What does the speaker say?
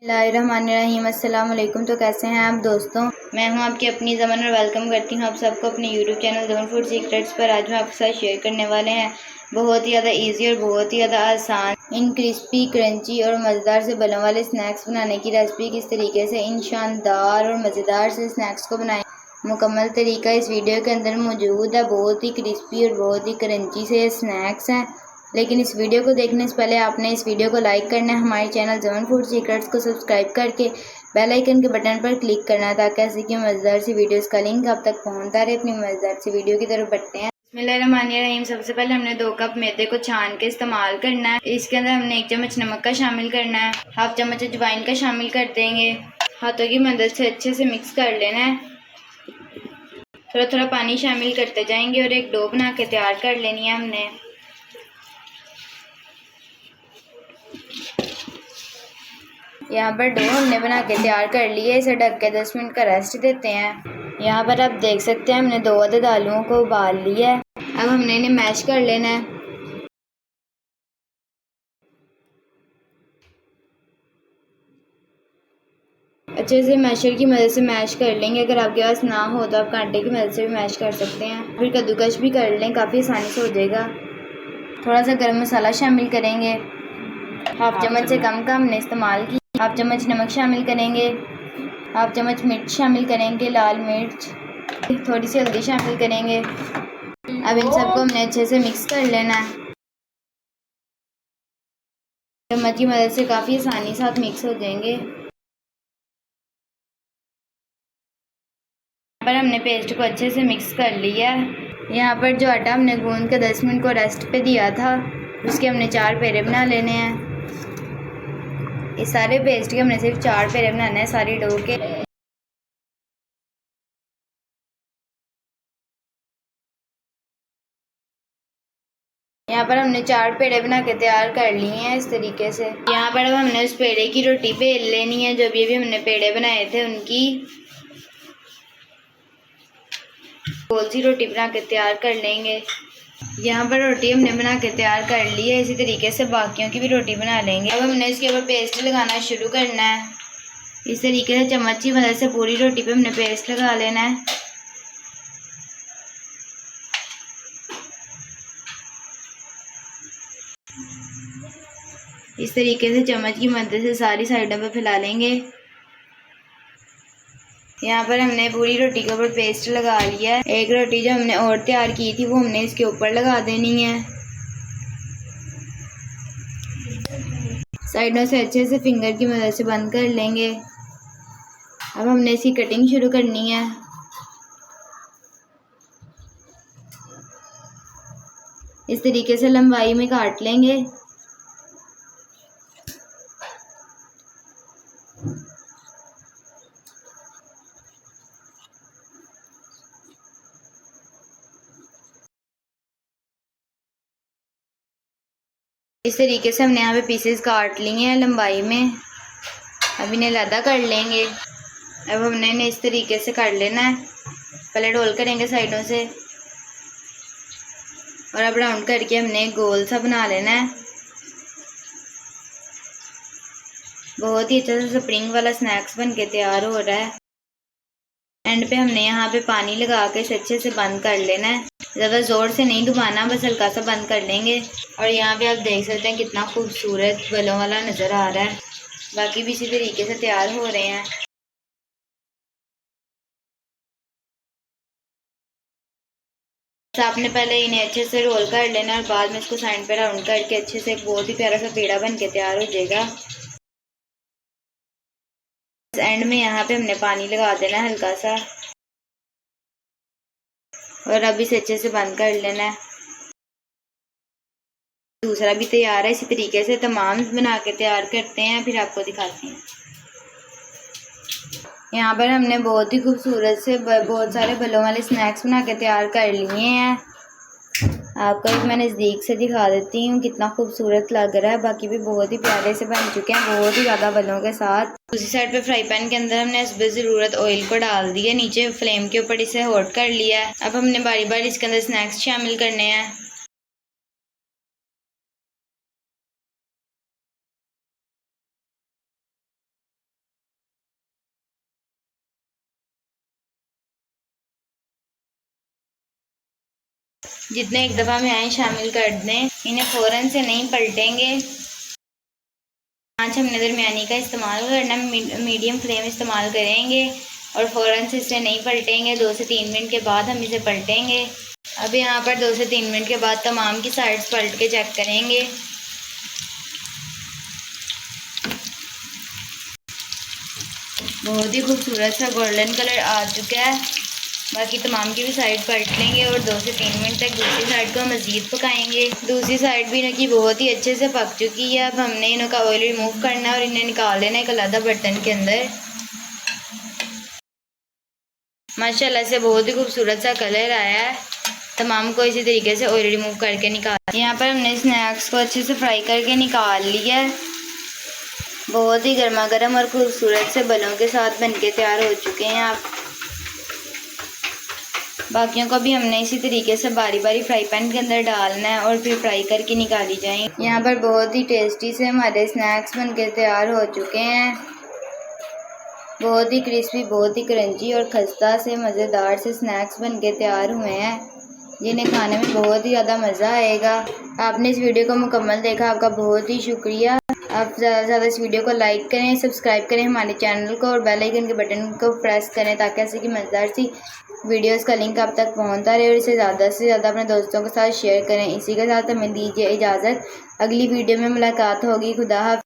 बिस्मिल्लाहिर्रहमानिर्रहीम। अस्सलाम वालेकुम। तो कैसे हैं आप दोस्तों? मैं हूं आपकी अपनी ज़मन और वेलकम करती हूं आप सबको अपने यूट्यूब चैनल ज़मन फूड सीक्रेट्स पर। आज मैं आपके साथ शेयर करने वाले हैं बहुत ही ज़्यादा ईजी और बहुत ही ज़्यादा आसान इन क्रिस्पी क्रंची और मज़ेदार से बनने वाले स्नैक्स बनाने की रेसिपी। किस तरीके से इन शानदार और मज़ेदार से स्नैक्स को बनाएं, मुकम्मल तरीका इस वीडियो के अंदर मौजूद है। बहुत ही क्रिस्पी और बहुत ही क्रंची से स्नैक्स हैं। लेकिन इस वीडियो को देखने से पहले आपने इस वीडियो को लाइक करना है, हमारे चैनल ज़मन फूड सीक्रेट्स को सब्सक्राइब करके बेल आइकन के बटन पर क्लिक करना है, ताकि ऐसी की मज़ेदार सी वीडियोस का लिंक आप तक पहुंचता रहे। अपनी मज़ेदार सी वीडियो की तरफ बढ़ते हैं। बिस्मिल्लाहिर्रहमानिर्रहीम। सबसे पहले हमने 2 कप मैदे को छान के इस्तेमाल करना है। इसके अंदर हमने 1 चम्मच नमक का शामिल करना है, हाफ चम्मच अजवाइन का शामिल कर देंगे। हाथों की मदद से अच्छे से मिक्स कर लेना है। थोड़ा थोड़ा पानी शामिल करते जाएंगे और एक डो बना के तैयार कर लेनी है हमने। यहाँ पर डो हमने बना के तैयार कर लिया। इसे ढक के 10 मिनट का रेस्ट देते हैं। यहाँ पर आप देख सकते हैं हमने 2 अदद आलूओं को उबाल लिया है। अब हमने इन्हें मैश कर लेना है। अच्छे से मैशर की मदद से मैश कर लेंगे। अगर आपके पास ना हो तो आप कांटे की मदद से भी मैश कर सकते हैं। फिर कद्दूकश भी कर लें, काफ़ी आसानी से हो जाएगा। थोड़ा सा गर्म मसाला शामिल करेंगे, हाफ चम्मच से कम का हमने इस्तेमाल की। हाफ चम्मच नमक शामिल करेंगे, हाफ चम्मच मिर्च शामिल करेंगे, लाल मिर्च, थोड़ी सी हल्दी शामिल करेंगे। अब इन सबको हमने अच्छे से मिक्स कर लेना है। चम्मच की मदद से काफ़ी आसानी से साथ मिक्स हो जाएंगे। पर हमने पेस्ट को अच्छे से मिक्स कर लिया है। यहाँ पर जो आटा हमने गूंद के 10 मिनट को रेस्ट पे दिया था, उसके हमने 4 पेड़े बना लेने हैं। इस सारे पेस्ट के हमने सिर्फ 4 पेड़े बनाने हैं सारी डो के। यहाँ पर हमने 4 पेड़े बना के तैयार कर लिए हैं इस तरीके से। यहाँ पर अब हमने उस पेड़े की रोटी बेल लेनी है। जो भी हमने पेड़े बनाए थे उनकी गोल सी रोटी बना के तैयार कर लेंगे। यहाँ पर रोटी हमने बना के तैयार कर ली है। इसी तरीके से बाकियों की भी रोटी बना लेंगे। अब हमने इसके ऊपर पेस्ट लगाना शुरू करना है। इस तरीके से चम्मच की मदद से पूरी रोटी पे हमने पेस्ट लगा लेना है। इस तरीके से चम्मच की मदद से सारी साइडों पे फैला लेंगे। यहाँ पर हमने पूरी रोटी के ऊपर पेस्ट लगा लिया है। एक रोटी जो हमने और तैयार की थी वो हमने इसके ऊपर लगा देनी है। साइडों से अच्छे से फिंगर की मदद से बंद कर लेंगे। अब हमने इसकी कटिंग शुरू करनी है। इस तरीके से लंबाई में काट लेंगे। इस तरीके से हमने यहाँ पे पीसेस काट लिए हैं लंबाई में। अब इन्हें लदा कर लेंगे। अब हमने इन्हें इस तरीके से काट लेना है। पहले रोल करेंगे साइडों से और अब राउंड करके हमने गोल सा बना लेना है। बहुत ही अच्छा सा स्प्रिंग वाला स्नैक्स बन के तैयार हो रहा है। एंड पे हमने यहाँ पे पानी लगा के इसे अच्छे से बंद कर लेना है। ज़्यादा ज़ोर से नहीं दबाना, बस हल्का सा बंद कर लेंगे। और यहाँ पे आप देख सकते हैं कितना खूबसूरत बलों वाला नज़र आ रहा है। बाकी भी इसी तरीके से तैयार हो रहे हैं। तो आपने पहले इन्हें अच्छे से रोल कर लेना और बाद में इसको साइड पे राउंड करके अच्छे से एक बहुत ही प्यारा सा पेड़ा बन के तैयार हो जाएगा। एंड में यहाँ पे हमने पानी लगा देना है हल्का सा और अब इसे अच्छे से बंद कर लेना है। दूसरा भी तैयार है। इसी तरीके से तमाम बना के तैयार करते हैं, फिर आपको दिखाते हैं। यहाँ पर हमने बहुत ही खूबसूरत से बहुत सारे बलों वाले स्नैक्स बना के तैयार कर लिए हैं। आपको एक मैं नज़दीक से दिखा देती हूँ कितना खूबसूरत लग रहा है। बाकी भी बहुत ही प्यारे से बन चुके हैं, बहुत ही ज़्यादा बलों के साथ। दूसरी साइड पे फ्राई पैन के अंदर हमने हस्ब ज़रूरत ऑयल को डाल दिया, नीचे फ्लेम के ऊपर इसे हॉट कर लिया है। अब हमने बारी बारी इसके अंदर स्नैक्स शामिल करने हैं। जितने एक दफ़ा में आए शामिल कर दें। इन्हें फ़ौरन से नहीं पलटेंगे। आँच हमने दरमियानी का इस्तेमाल करना, मीडियम फ्लेम इस्तेमाल करेंगे और फ़ौरन से इसे नहीं पलटेंगे। 2 से 3 मिनट के बाद हम इसे पलटेंगे। अब यहाँ पर 2 से 3 मिनट के बाद तमाम की साइड्स पलट के चेक करेंगे। बहुत ही खूबसूरत सा गोल्डन कलर आ चुका है। बाकी तमाम की भी साइड पलट लेंगे और 2 से 3 मिनट तक दूसरी साइड को मज़ीद पकाएंगे। दूसरी साइड भी इनकी बहुत ही अच्छे से पक चुकी है। अब हमने इनका ऑयल रिमूव करना है और इन्हें निकाल लेना है एक अलग बर्तन के अंदर। माशाल्लाह से बहुत ही खूबसूरत सा कलर आया है। तमाम को इसी तरीके से ऑयल रिमूव करके निकाल। यहाँ पर हमने स्नैक्स को अच्छे से फ्राई करके निकाल लिया है। बहुत ही गर्मा गर्म और खूबसूरत से बलों के साथ बनके तैयार हो चुके हैं। आप बाकियों को भी हमने इसी तरीके से बारी बारी फ्राई पैन के अंदर डालना है और फिर फ्राई करके निकाली जाएंगी। यहाँ पर बहुत ही टेस्टी से हमारे स्नैक्स बनके तैयार हो चुके हैं। बहुत ही क्रिस्पी, बहुत ही क्रंची और खस्ता से मज़ेदार से स्नैक्स बनके तैयार हुए हैं, जिन्हें खाने में बहुत ही ज़्यादा मज़ा आएगा। आपने इस वीडियो को मुकम्मल देखा, आपका बहुत ही शुक्रिया। आप ज़्यादा से ज़्यादा इस वीडियो को लाइक करें, सब्सक्राइब करें हमारे चैनल को और बेल आइकन के बटन को प्रेस करें ताकि ऐसे की मज़ेदार सी वीडियोस का लिंक आप तक पहुंचता रहे और इसे ज़्यादा से ज़्यादा अपने दोस्तों के साथ शेयर करें। इसी के साथ हमें दीजिए इजाज़त। अगली वीडियो में मुलाकात होगी। खुदा हाफ़िज़।